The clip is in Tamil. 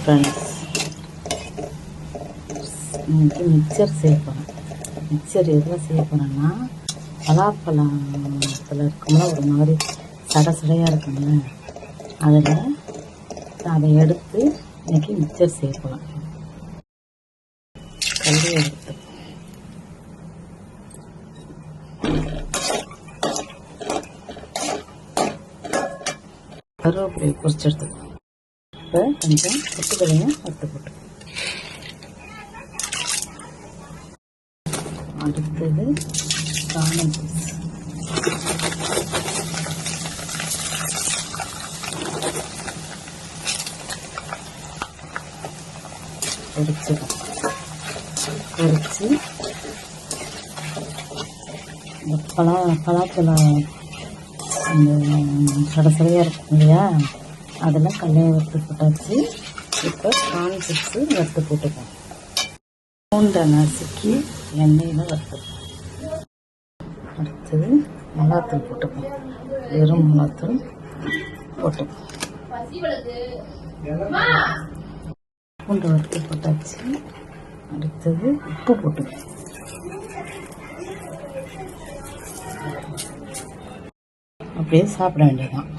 ஃப்ரெண்ட்ஸ், இன்றைக்கி மிக்சர் செய்ய போகிறேன். மிக்சர் எதில் செய்ய போகிறேன்னா, பலாப்பழத்தில் இருக்கும்ல ஒரு மாதிரி சடையாக இருக்குங்க, அதில் அதை எடுத்து இன்றைக்கி மிக்சர் செய்ய போகிறேன். கல்வி எடுத்து கருவேப்பிலையை பொரிச்சு எடுத்துக்கணும். இப்போ கொஞ்சம் கொத்துக்களையும் வறுத்து போட்டு, அடுத்தது காணம் பீஸ், பொரிச்சு இந்த பலாப்பழம் அந்த சடையாக இருக்கும் இல்லையா, அதில் கடலையை வறுத்து போட்டாச்சு. இப்போ கார்ன் சிப்ஸு வறுத்து போட்டுப்போம். பூண்டை நசுக்கி எண்ணெயில் வறுத்துப்போம். அடுத்தது மிளகாத்தூள் போட்டுப்போம். வெறும் மிளகாத்தூள் போட்டுப்போம். பூண்டை வறுத்து போட்டாச்சு. அடுத்தது உப்பு போட்டுப்போம். அப்படியே சாப்பிட வேண்டியதுதான்.